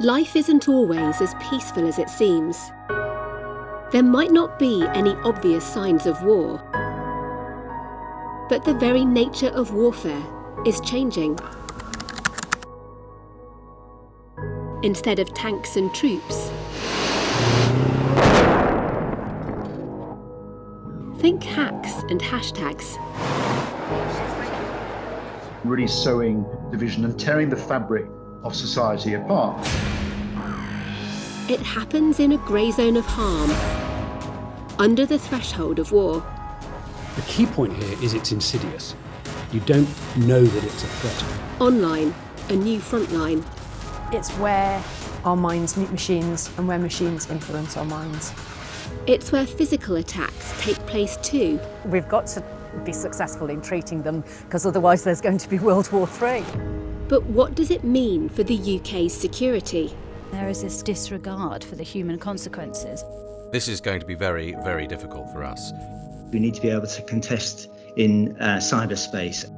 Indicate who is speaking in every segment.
Speaker 1: Life isn't always as peaceful as it seems. There might not be any obvious signs of war, but the very nature of warfare is changing. Instead of tanks and troops, think hacks and hashtags.
Speaker 2: Really sowing division and tearing the fabric of society apart.
Speaker 1: It happens in a grey zone of harm, under the threshold of war.
Speaker 3: The key point here is it's insidious. You don't know that it's a threat.
Speaker 1: Online, a new front line.
Speaker 4: It's where our minds meet machines and where machines influence our minds.
Speaker 1: It's where physical attacks take place too.
Speaker 4: We've got to be successful in treating them, because otherwise there's going to be World War III.
Speaker 1: But what does it mean for the UK's security?
Speaker 5: There is this disregard for the human consequences.
Speaker 6: This is going to be very, very difficult for us.
Speaker 7: We need to be able to contest in cyberspace.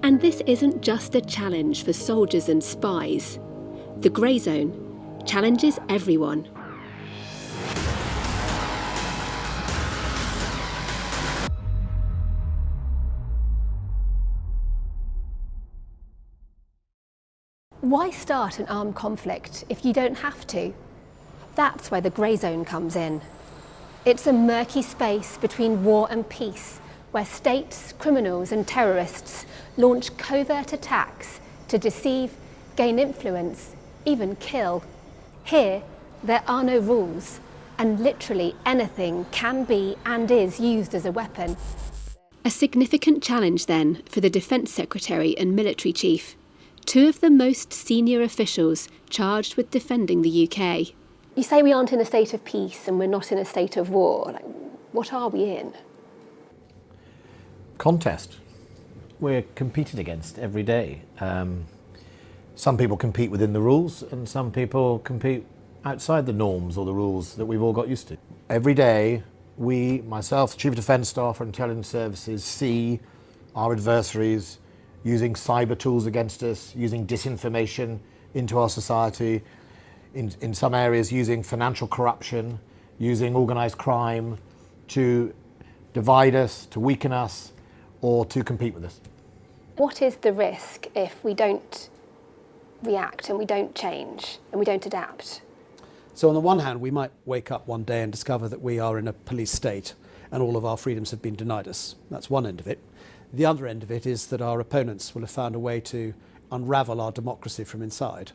Speaker 1: And this isn't just a challenge for soldiers and spies. The grey zone challenges everyone. Why start an armed conflict if you don't have to? That's where the grey zone comes in. It's a murky space between war and peace, where states, criminals and terrorists launch covert attacks to deceive, gain influence, even kill. Here, there are no rules, and literally anything can be and is used as a weapon. A significant challenge then for the Defence Secretary and Military Chief, two of the most senior officials charged with defending the UK. You say we aren't in a state of peace and we're not in a state of war. What are we in?
Speaker 8: Contest. We're competed against every day. Some people compete within the rules and some people compete outside the norms or the rules that we've all got used to. Every day, we, myself, Chief of Defence Staff and Intelligence Services, see our adversaries using cyber tools against us, using disinformation into our society, in some areas using financial corruption, using organised crime to divide us, to weaken us, or to compete with us.
Speaker 1: What is the risk if we don't react and we don't change and we don't adapt?
Speaker 3: So on the one hand, we might wake up one day and discover that we are in a police state and all of our freedoms have been denied us. That's one end of it. The other end of it is that our opponents will have found a way to unravel our democracy from inside,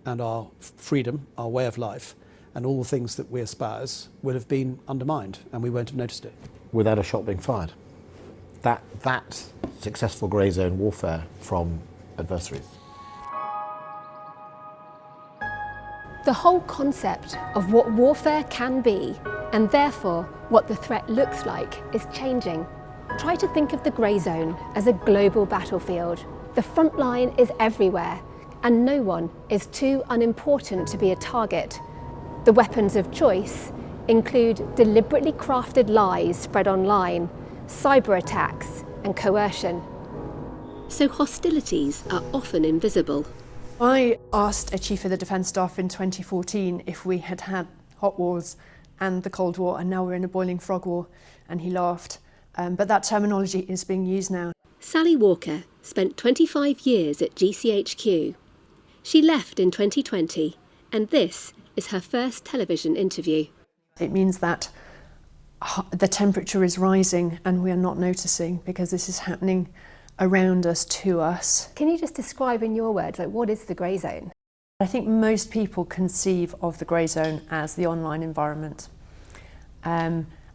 Speaker 3: and our freedom, our way of life, and all the things that we espouse will have been undermined, and we won't have noticed it.
Speaker 8: Without a shot being fired. That's successful grey zone warfare from adversaries.
Speaker 1: The whole concept of what warfare can be, and therefore what the threat looks like, is changing. Try to think of the grey zone as a global battlefield. The front line is everywhere, and no one is too unimportant to be a target. The weapons of choice include deliberately crafted lies spread online, cyber attacks and coercion. So hostilities are often invisible.
Speaker 4: I asked a Chief of the Defence Staff in 2014 if we had had hot wars and the Cold War, and now we're in a boiling frog war, and he laughed. But that terminology is being used now.
Speaker 1: Sally Walker spent 25 years at GCHQ. She left in 2020, and this is her first television interview.
Speaker 4: It means that the temperature is rising and we are not noticing, because this is happening around us, to us.
Speaker 1: Can you just describe in your words, what is the grey zone?
Speaker 4: I think most people conceive of the grey zone as the online environment.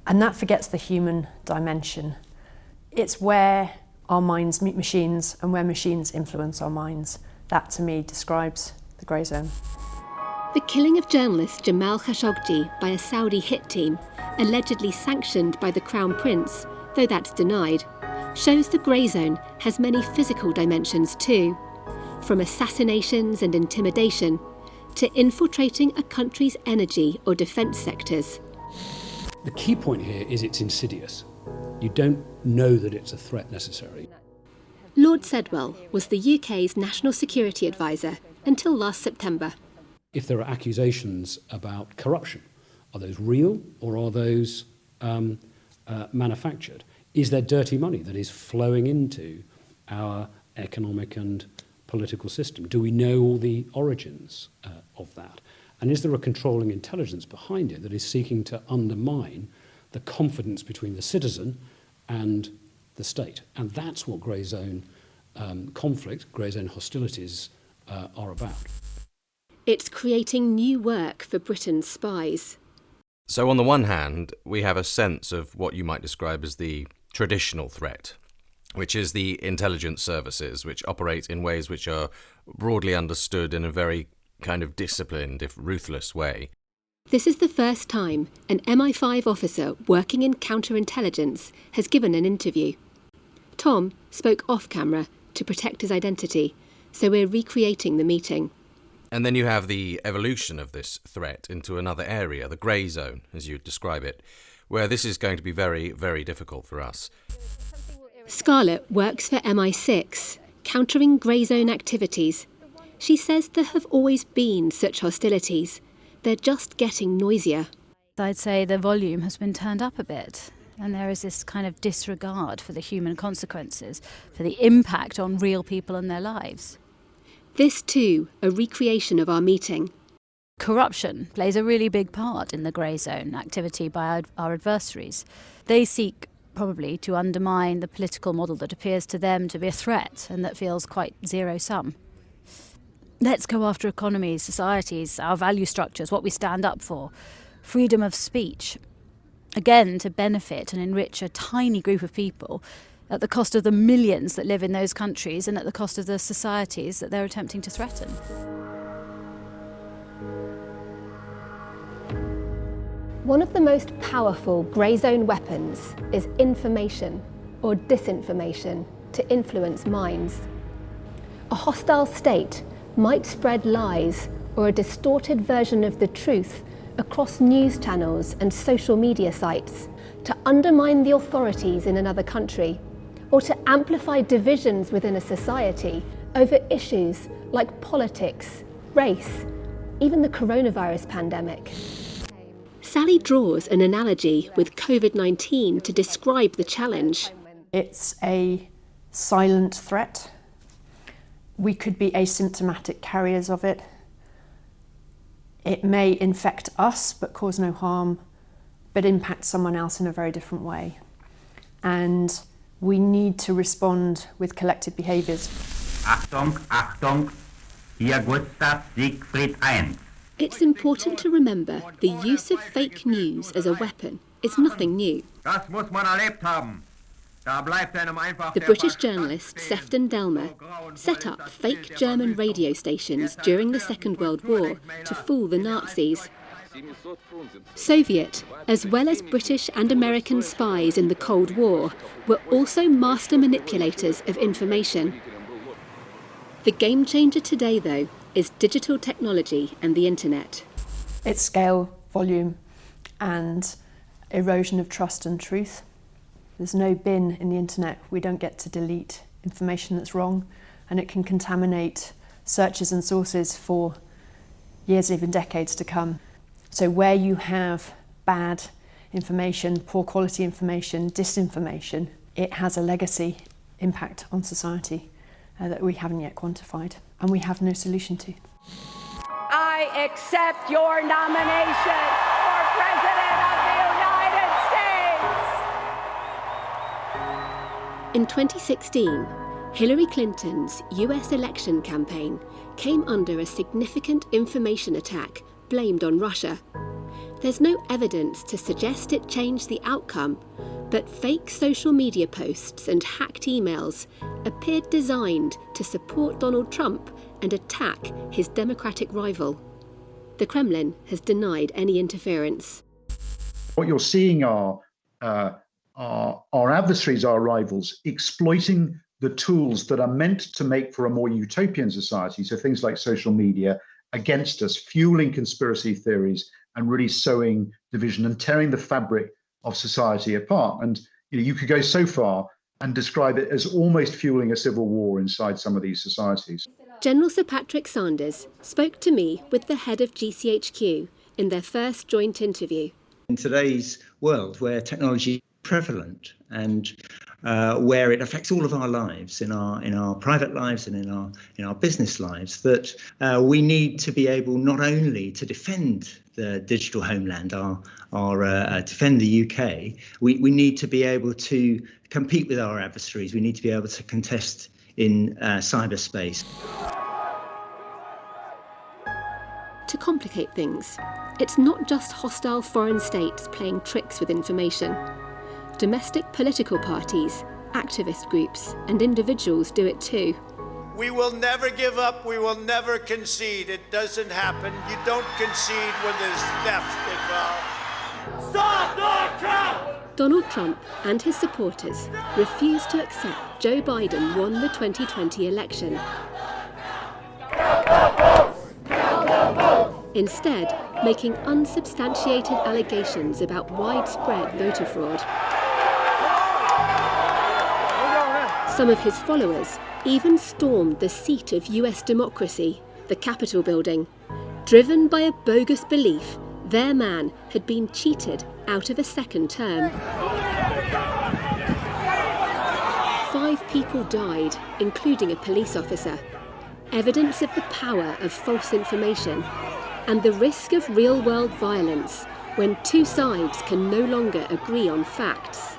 Speaker 4: And that forgets the human dimension. It's where our minds meet machines and where machines influence our minds. That, to me, describes the grey zone.
Speaker 1: The killing of journalist Jamal Khashoggi by a Saudi hit team, allegedly sanctioned by the Crown Prince, though that's denied, shows the grey zone has many physical dimensions too, from assassinations and intimidation to infiltrating a country's energy or defence sectors.
Speaker 3: The key point here is it's insidious. You don't know that it's a threat necessarily.
Speaker 1: Lord Sedwell was the UK's National Security Advisor until last September.
Speaker 9: if there are accusations about corruption, are those real or are those manufactured? Is there dirty money that is flowing into our economic and political system? Do we know all the origins of that? And is there a controlling intelligence behind it that is seeking to undermine the confidence between the citizen and the state? And that's what grey zone conflict, grey zone hostilities are about.
Speaker 1: It's creating new work for Britain's spies.
Speaker 6: So on the one hand, we have a sense of what you might describe as the traditional threat, which is the intelligence services, which operate in ways which are broadly understood in a very kind of disciplined, if ruthless way.
Speaker 1: This is the first time an MI5 officer working in counterintelligence has given an interview. Tom spoke off camera to protect his identity, so we're recreating the meeting.
Speaker 6: And then you have the evolution of this threat into another area, the grey zone, as you describe it, where this is going to be very, very difficult for us.
Speaker 1: Scarlett works for MI6, countering grey zone activities. She says there have always been such hostilities. They're just getting noisier.
Speaker 5: I'd say the volume has been turned up a bit, and there is this kind of disregard for the human consequences, for the impact on real people and their lives.
Speaker 1: This too, a recreation of our meeting.
Speaker 5: Corruption plays a really big part in the grey zone activity by our adversaries. They seek probably to undermine the political model that appears to them to be a threat and that feels quite zero-sum. Let's go after economies, societies, our value structures, what we stand up for, freedom of speech, again to benefit and enrich a tiny group of people at the cost of the millions that live in those countries and at the cost of the societies that they're attempting to threaten.
Speaker 1: One of the most powerful grey zone weapons is information or disinformation to influence minds. A hostile state might spread lies or a distorted version of the truth across news channels and social media sites to undermine the authorities in another country, or to amplify divisions within a society over issues like politics, race, even the coronavirus pandemic. Sally draws an analogy with COVID-19 to describe the challenge.
Speaker 4: It's a silent threat. We could be asymptomatic carriers of it. It may infect us but cause no harm, but impact someone else in a very different way. And we need to respond with collective behaviours.
Speaker 10: Achtung, Achtung, hier Gustav Siegfried 1.
Speaker 1: It's important to remember the use of fake news as a weapon is nothing new.
Speaker 10: Das muss man erlebt haben. Da bleibt einem einfach
Speaker 1: The British journalist Sefton Delmer set up fake German radio stations during the Second World War to fool the Nazis. Soviet, as well as British and American spies in the Cold War, were also master manipulators of information. The game changer today, though, is digital technology and the internet.
Speaker 4: It's scale, volume, and erosion of trust and truth. There's no bin in the internet. We don't get to delete information that's wrong, and it can contaminate searches and sources for years, even decades to come. So where you have bad information, poor quality information, disinformation, it has a legacy impact on society that we haven't yet quantified, and we have no solution to.
Speaker 11: I accept your nomination for President of the United States.
Speaker 1: In 2016, Hillary Clinton's US election campaign came under a significant information attack blamed on Russia. There's no evidence to suggest it changed the outcome, but fake social media posts and hacked emails appeared designed to support Donald Trump and attack his Democratic rival. The Kremlin has denied any interference.
Speaker 2: What you're seeing are our adversaries, our rivals, exploiting the tools that are meant to make for a more utopian society, so things like social media, against us, fueling conspiracy theories and really sowing division and tearing the fabric of society apart. And you could go so far and describe it as almost fueling a civil war inside some of these societies.
Speaker 1: General Sir Patrick Sanders spoke to me with the head of GCHQ in their first joint interview.
Speaker 7: In today's world where technology is prevalent and where it affects all of our lives, in our private lives and in our business lives, that we need to be able not only to defend the digital homeland, defend the UK, we need to be able to compete with our adversaries. We need to be able to contest in cyberspace.
Speaker 1: To complicate things, it's not just hostile foreign states playing tricks with information. Domestic political parties, activist groups, and individuals do it too.
Speaker 12: We will never give up. We will never concede. It doesn't happen. You don't concede when there's theft involved. Stop Donald Trump!
Speaker 1: Donald Trump and his supporters refused to accept Joe Biden won the 2020 election. Instead, making unsubstantiated allegations about widespread voter fraud. Some of his followers even stormed the seat of US democracy, the Capitol building, driven by a bogus belief their man had been cheated out of a second term. 5 people died, including a police officer. Evidence of the power of false information and the risk of real-world violence when two sides can no longer agree on facts.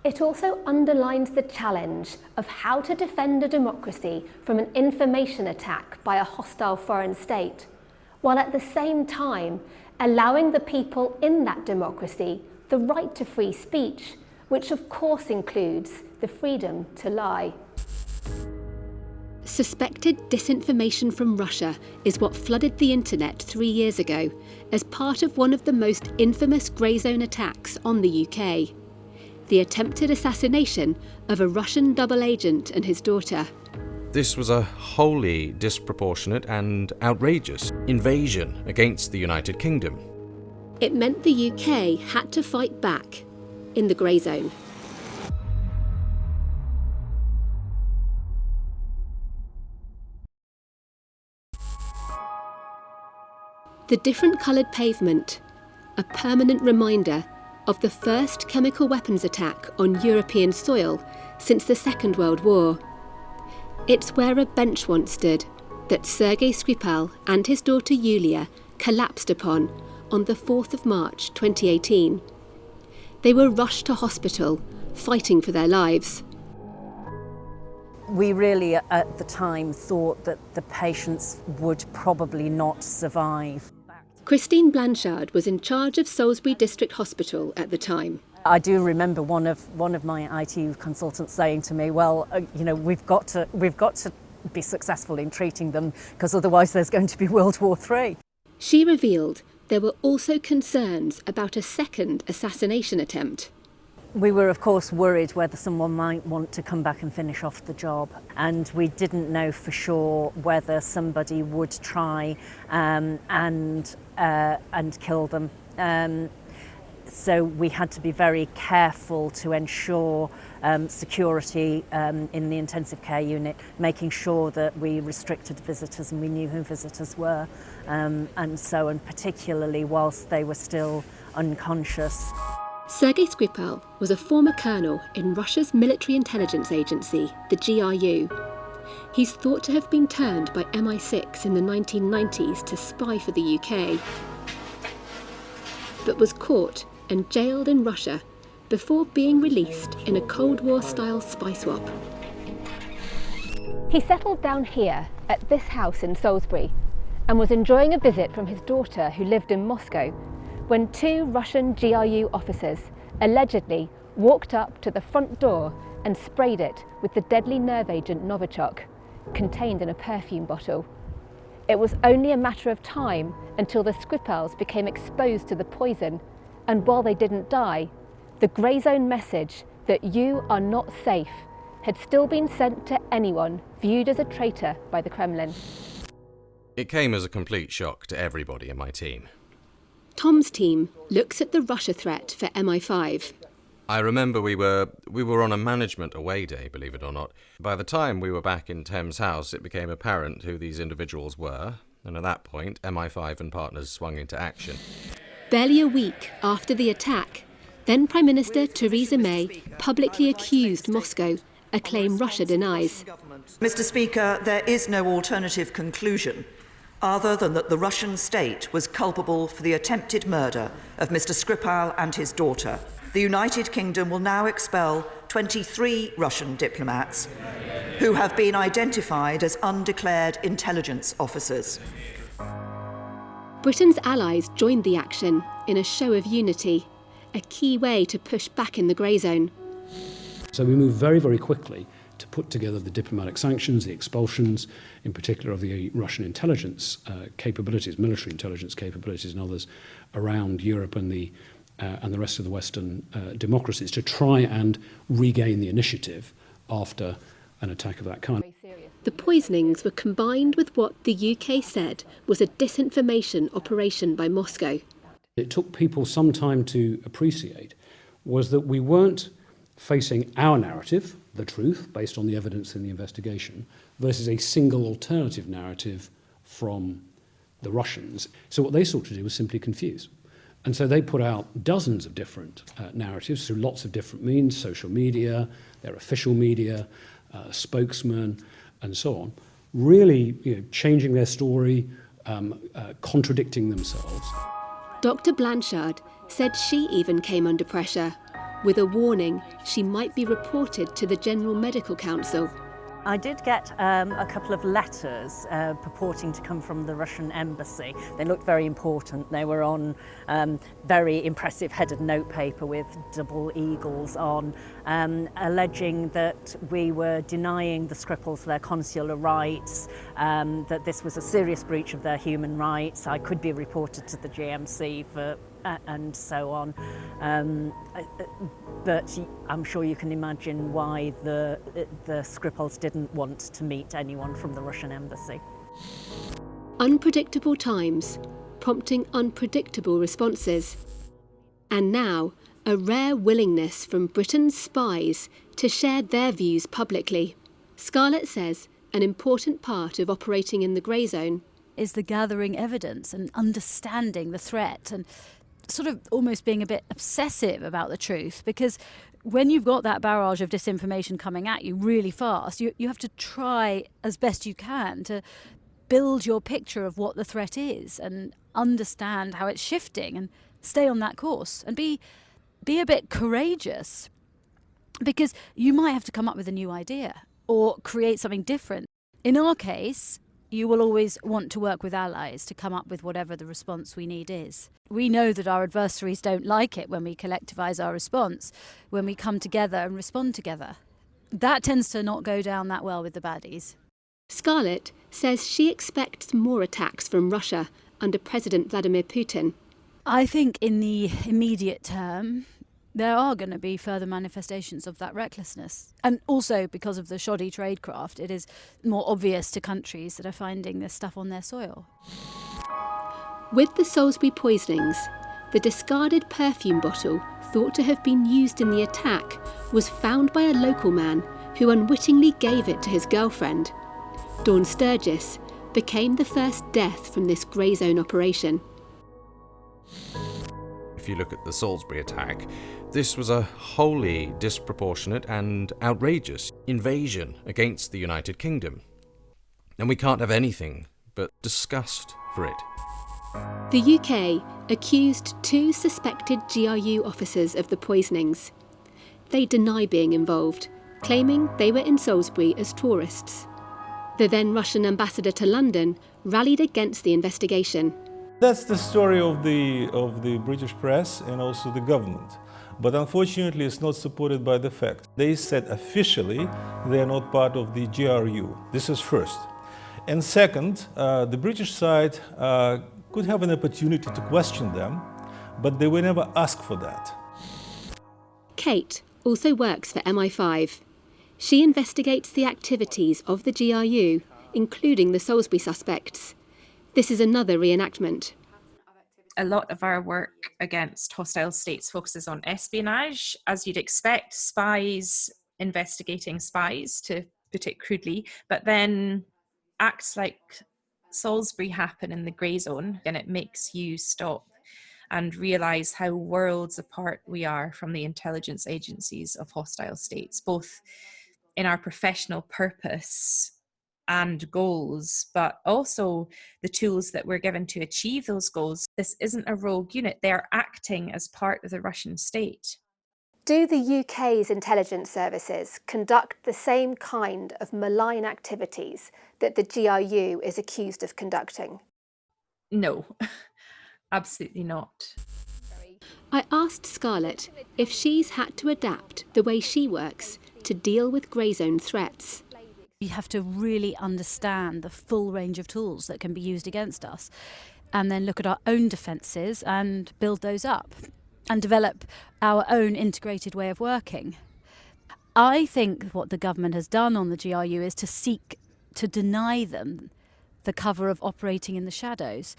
Speaker 1: It also underlines the challenge of how to defend a democracy from an information attack by a hostile foreign state, while at the same time allowing the people in that democracy the right to free speech, which of course includes the freedom to lie. Suspected disinformation from Russia is what flooded the internet 3 years ago as part of one of the most infamous grey zone attacks on the UK. The attempted assassination of a Russian double agent and his daughter.
Speaker 6: This was a wholly disproportionate and outrageous invasion against the United Kingdom.
Speaker 1: It meant the UK had to fight back in the grey zone. The different coloured pavement, a permanent reminder of the first chemical weapons attack on European soil since the Second World War. It's where a bench once stood that Sergei Skripal and his daughter Yulia collapsed upon on the 4th of March 2018. They were rushed to hospital, fighting for their lives.
Speaker 13: We really, at the time, thought that the patients would probably not survive.
Speaker 1: Christine Blanchard was in charge of Salisbury District Hospital at the time.
Speaker 13: I do remember one of my IT consultants saying to me, "Well, we've got to be successful in treating them because otherwise there's going to be World War III."
Speaker 1: She revealed there were also concerns about a second assassination attempt.
Speaker 13: We were, of course, worried whether someone might want to come back and finish off the job, and we didn't know for sure whether somebody would try and kill them. So we had to be very careful to ensure security in the intensive care unit, making sure that we restricted visitors and we knew who visitors were, and particularly whilst they were still unconscious.
Speaker 1: Sergei Skripal was a former colonel in Russia's military intelligence agency, the GRU. He's thought to have been turned by MI6 in the 1990s to spy for the UK, but was caught and jailed in Russia before being released in a Cold War-style spy swap. He settled down here at this house in Salisbury and was enjoying a visit from his daughter who lived in Moscow when 2 Russian GRU officers allegedly walked up to the front door and sprayed it with the deadly nerve agent Novichok, contained in a perfume bottle. It was only a matter of time until the Skripals became exposed to the poison, and while they didn't die, the grey zone message that you are not safe had still been sent to anyone viewed as a traitor by the Kremlin.
Speaker 6: It came as a complete shock to everybody in my team.
Speaker 1: Tom's team looks at the Russia threat for MI5.
Speaker 6: I remember we were on a management away day, believe it or not. By the time we were back in Thames House, it became apparent who these individuals were, and at that point, MI5 and partners swung into action.
Speaker 1: Barely a week after the attack, then Prime Minister Theresa May publicly accused Moscow, a claim Russia denies.
Speaker 14: Mr. Speaker, there is no alternative conclusion other than that the Russian state was culpable for the attempted murder of Mr. Skripal and his daughter. The United Kingdom will now expel 23 Russian diplomats who have been identified as undeclared intelligence officers.
Speaker 1: Britain's allies joined the action in a show of unity, a key way to push back in the grey zone.
Speaker 9: So we moved very, very quickly to put together the diplomatic sanctions, the expulsions, in particular of the Russian intelligence capabilities, military intelligence capabilities and others around Europe and the rest of the Western democracies, to try and regain the initiative after an attack of that kind.
Speaker 1: The poisonings were combined with what the UK said was a disinformation operation by Moscow.
Speaker 9: It took people some time to appreciate was that we weren't facing our narrative, the truth, based on the evidence in the investigation, versus a single alternative narrative from the Russians. So what they sought to do was simply confuse. And so they put out dozens of different narratives through lots of different means, social media, their official media, spokesmen, and so on, really changing their story, contradicting themselves.
Speaker 1: Dr. Blanchard said she even came under pressure, with a warning she might be reported to the General Medical Council.
Speaker 13: I did get a couple of letters purporting to come from the Russian embassy. They looked very important. They were on very impressive headed notepaper with double eagles on, alleging that we were denying the Skripals their consular rights, that this was a serious breach of their human rights. I could be reported to the GMC for and so on. But I'm sure you can imagine why the Skripals didn't want to meet anyone from the Russian embassy.
Speaker 1: Unpredictable times, prompting unpredictable responses. And now, a rare willingness from Britain's spies to share their views publicly. Scarlett says an important part of operating in the grey zone
Speaker 5: is the gathering evidence and understanding the threat and sort of almost being a bit obsessive about the truth, because when you've got that barrage of disinformation coming at you really fast, you have to try as best you can to build your picture of what the threat is and understand how it's shifting and stay on that course and be a bit courageous, because you might have to come up with a new idea or create something different. In our case, you will always want to work with allies to come up with whatever the response we need is. We know that our adversaries don't like it when we collectivise our response, when we come together and respond together. That tends to not go down that well with the baddies.
Speaker 1: Scarlett says she expects more attacks from Russia under President Vladimir Putin.
Speaker 5: I think in the immediate term, there are going to be further manifestations of that recklessness. And also because of the shoddy tradecraft, it is more obvious to countries that are finding this stuff on their soil.
Speaker 1: With the Salisbury poisonings, the discarded perfume bottle thought to have been used in the attack was found by a local man who unwittingly gave it to his girlfriend. Dawn Sturgis became the first death from this grey zone operation.
Speaker 6: If you look at the Salisbury attack, this was a wholly disproportionate and outrageous invasion against the United Kingdom. And we can't have anything but disgust for it.
Speaker 1: The UK accused 2 suspected GRU officers of the poisonings. They deny being involved, claiming they were in Salisbury as tourists. The then Russian ambassador to London rallied against the investigation.
Speaker 15: That's the story of the British press and also the government. But unfortunately, it's not supported by the fact. They said officially they are not part of the GRU. This is first. And second, the British side could have an opportunity to question them, but they were never asked for that.
Speaker 1: Kate also works for MI5. She investigates the activities of the GRU, including the Salisbury suspects. This is another reenactment.
Speaker 16: A lot of our work against hostile states focuses on espionage, as you'd expect, spies investigating spies, to put it crudely, but then acts like Salisbury happen in the grey zone, and it makes you stop and realise how worlds apart we are from the intelligence agencies of hostile states, both in our professional purpose and goals, but also the tools that we're given to achieve those goals. This isn't a rogue unit. They're acting as part of the Russian state.
Speaker 1: Do the UK's intelligence services conduct the same kind of malign activities that the GRU is accused of conducting?
Speaker 16: No, absolutely not.
Speaker 1: I asked Scarlett if she's had to adapt the way she works to deal with grey zone threats.
Speaker 5: You have to really understand the full range of tools that can be used against us, and then look at our own defences and build those up and develop our own integrated way of working. I think what the government has done on the GRU is to seek to deny them the cover of operating in the shadows.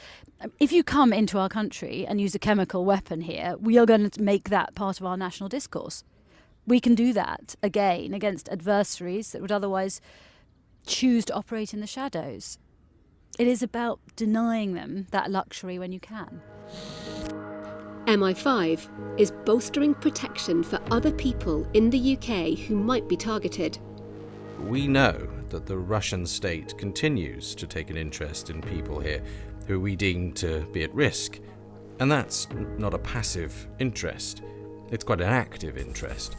Speaker 5: If you come into our country and use a chemical weapon here, we are going to make that part of our national discourse. We can do that again against adversaries that would otherwise choose to operate in the shadows. It is about denying them that luxury when you can.
Speaker 1: MI5 is bolstering protection for other people in the UK who might be targeted.
Speaker 6: We know that the Russian state continues to take an interest in people here who we deem to be at risk. And that's not a passive interest, it's quite an active interest.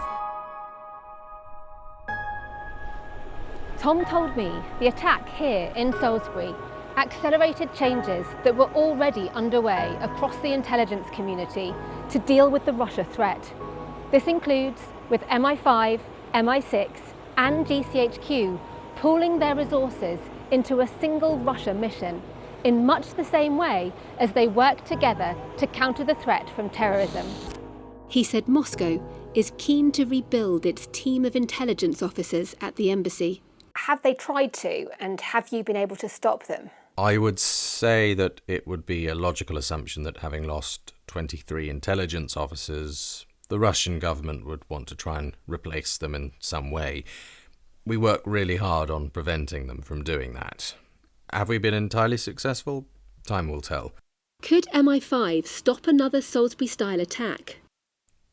Speaker 1: Tom told me the attack here in Salisbury accelerated changes that were already underway across the intelligence community to deal with the Russia threat. This includes with MI5, MI6 and GCHQ pooling their resources into a single Russia mission in much the same way as they work together to counter the threat from terrorism. He said Moscow is keen to rebuild its team of intelligence officers at the embassy. Have they tried to, and have you been able to stop them?
Speaker 6: I would say that it would be a logical assumption that having lost 23 intelligence officers, the Russian government would want to try and replace them in some way. We work really hard on preventing them from doing that. Have we been entirely successful? Time will tell.
Speaker 1: Could MI5 stop another Salisbury-style attack?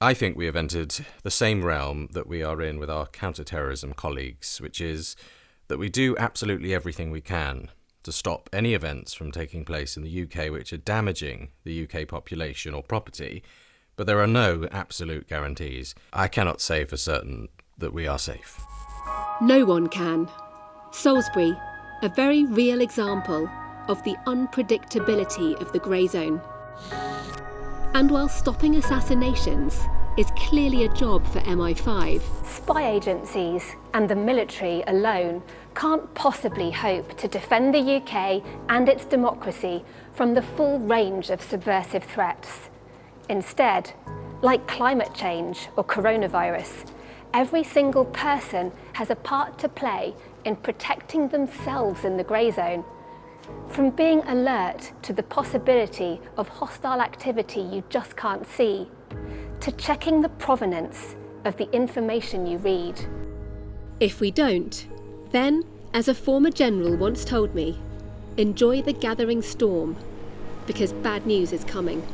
Speaker 6: I think we have entered the same realm that we are in with our counter-terrorism colleagues, which is that we do absolutely everything we can to stop any events from taking place in the UK which are damaging the UK population or property, but there are no absolute guarantees. I cannot say for certain that we are safe.
Speaker 1: No one can. Salisbury, a very real example of the unpredictability of the grey zone. And while stopping assassinations is clearly a job for MI5, spy agencies and the military alone can't possibly hope to defend the UK and its democracy from the full range of subversive threats. Instead, like climate change or coronavirus, every single person has a part to play in protecting themselves in the grey zone. From being alert to the possibility of hostile activity you just can't see, to checking the provenance of the information you read. If we don't, then, as a former general once told me, enjoy the gathering storm, because bad news is coming.